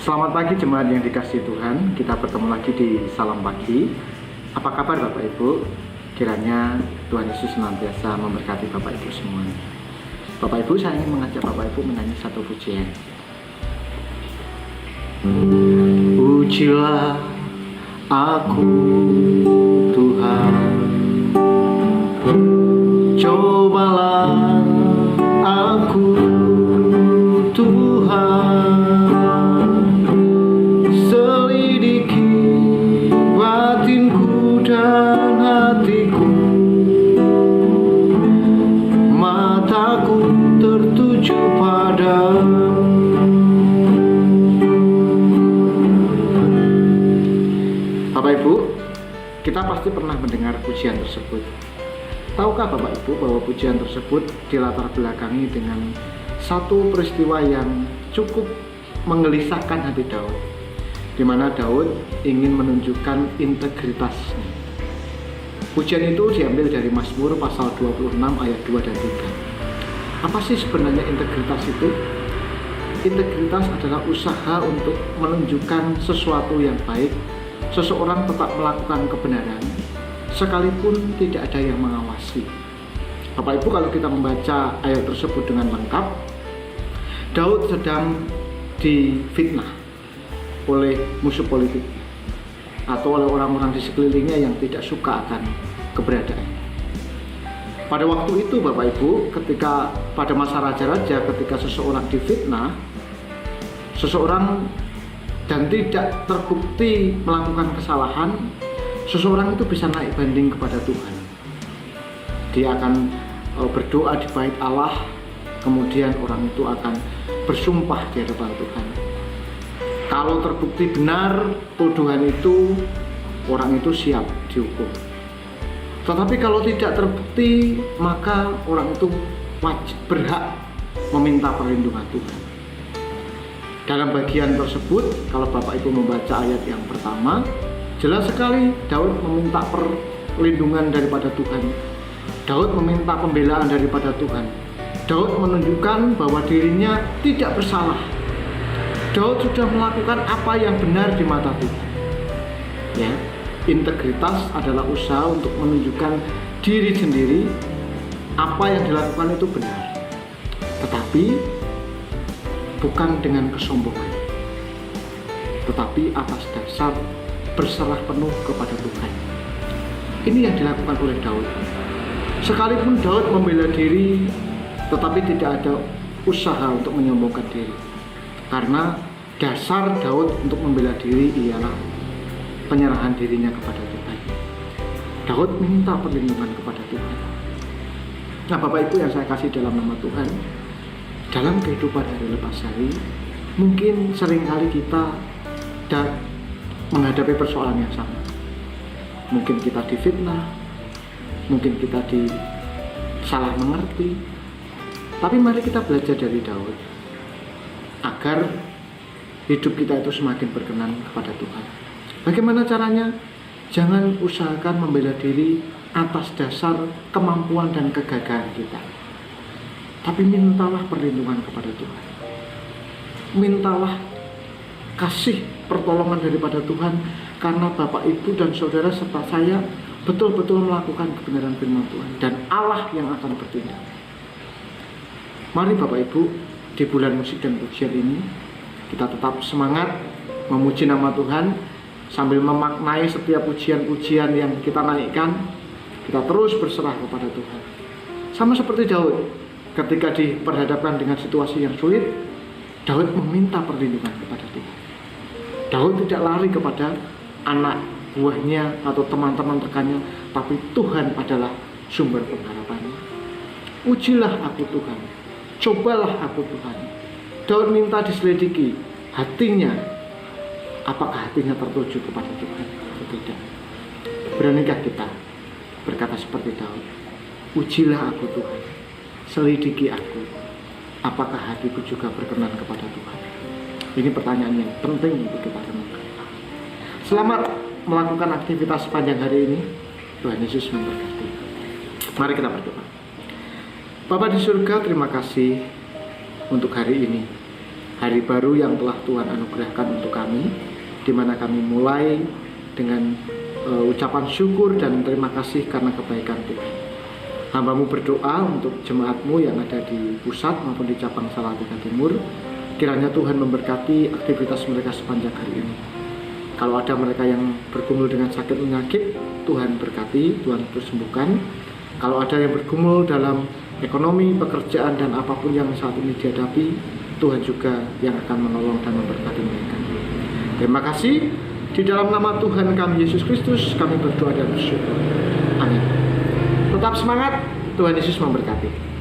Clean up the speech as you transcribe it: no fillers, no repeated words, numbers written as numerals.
Selamat pagi jemaat yang dikasihi Tuhan. Kita bertemu lagi di Salam Pagi. Apa kabar Bapak Ibu? Kiranya Tuhan Yesus senantiasa memberkati Bapak Ibu semua. Bapak Ibu, saya ingin mengajak Bapak Ibu menyanyi satu pujian. Pujilah aku Tuhan, cobalah aku Tuhan, selidiki batinku dan hatiku, mataku tertuju padamu. Bapak Ibu, kita pasti pernah mendengar pujian tersebut. Tahukah Bapak Ibu bahwa pujian tersebut dilatar belakangi dengan satu peristiwa yang cukup menggelisahkan hati Daud, di mana Daud ingin menunjukkan integritasnya. Pujian itu diambil dari Mazmur pasal 26 ayat 2 dan 3. Apa sih sebenarnya integritas itu? Integritas adalah usaha untuk menunjukkan sesuatu yang baik. Seseorang tetap melakukan kebenaran sekalipun tidak ada yang mengawasi. Bapak Ibu, kalau kita membaca ayat tersebut dengan lengkap, Daud sedang difitnah oleh musuh politik atau oleh orang-orang di sekelilingnya yang tidak suka akan keberadaan. Pada waktu itu Bapak Ibu, ketika pada masa raja-raja, ketika seseorang difitnah, seseorang dan tidak terbukti melakukan kesalahan, seseorang itu bisa naik banding kepada Tuhan. Dia akan berdoa di bait Allah, kemudian orang itu akan bersumpah di hadapan Tuhan. Kalau terbukti benar tuduhan itu, orang itu siap dihukum. Tetapi kalau tidak terbukti, maka orang itu wajib berhak meminta perlindungan Tuhan. Dalam bagian tersebut, kalau Bapak Ibu membaca ayat yang pertama, jelas sekali Daud meminta perlindungan daripada Tuhan. Daud meminta pembelaan daripada Tuhan. Daud menunjukkan bahwa dirinya tidak bersalah. Daud sudah melakukan apa yang benar di mata Tuhan. Ya, integritas adalah usaha untuk menunjukkan diri sendiri apa yang dilakukan itu benar. Tetapi bukan dengan kesombongan, tetapi atas dasar berserah penuh kepada Tuhan. Ini yang dilakukan oleh Daud. Sekalipun Daud membela diri, tetapi tidak ada usaha untuk menyombongkan diri. Karena dasar Daud untuk membela diri ialah penyerahan dirinya kepada Tuhan. Daud minta perlindungan kepada Tuhan. Nah Bapak Ibu yang saya kasih dalam nama Tuhan, dalam kehidupan hari lepas hari, mungkin seringkali kita menghadapi persoalan yang sama. Mungkin kita difitnah, mungkin kita salah mengerti. Tapi mari kita belajar dari Daud agar hidup kita itu semakin berkenan kepada Tuhan. Bagaimana caranya? Jangan usahakan membela diri atas dasar kemampuan dan kegagahan kita, tapi mintalah perlindungan kepada Tuhan. Mintalah kasih pertolongan daripada Tuhan, karena Bapak Ibu dan Saudara serta saya betul-betul melakukan kebenaran firman Tuhan, dan Allah yang akan bertindak. Mari Bapak Ibu, di bulan musik dan pujian ini kita tetap semangat memuji nama Tuhan sambil memaknai setiap pujian-pujian yang kita naikkan. Kita terus berserah kepada Tuhan. Sama seperti Daud, ketika diperhadapkan dengan situasi yang sulit, Daud meminta perlindungan kepada Tuhan. Daud tidak lari kepada anak buahnya atau teman-teman rekannya, tapi Tuhan adalah sumber pengharapannya. Ujilah aku Tuhan, cobalah aku Tuhan. Daud minta diselidiki hatinya, apakah hatinya tertuju kepada Tuhan atau tidak. Beranikah kita berkata seperti Daud, ujilah aku Tuhan, selidiki aku, apakah hatiku juga berkenan kepada Tuhan. Ini pertanyaan yang penting untuk kita renungkan. Selamat melakukan aktivitas sepanjang hari ini. Tuhan Yesus memberkati. Mari kita berdoa. Bapa di surga, terima kasih untuk hari ini. hari baru yang telah Tuhan anugerahkan untuk kami, di mana kami mulai dengan ucapan syukur dan terima kasih karena kebaikan Tuhan. Hamba-Mu berdoa untuk jemaat-Mu yang ada di pusat maupun di cabang Salatiga Timur, kiranya Tuhan memberkati aktivitas mereka sepanjang hari ini. Kalau ada mereka yang bergumul dengan sakit penyakit, Tuhan berkati, Tuhan terus sembuhkan. Kalau ada yang bergumul dalam ekonomi, pekerjaan, dan apapun yang saat ini dihadapi, Tuhan juga yang akan menolong dan memberkati mereka. Terima kasih. Di dalam nama Tuhan kami Yesus Kristus, kami berdoa dan bersyukur. Amin. Tetap semangat, Tuhan Yesus memberkati.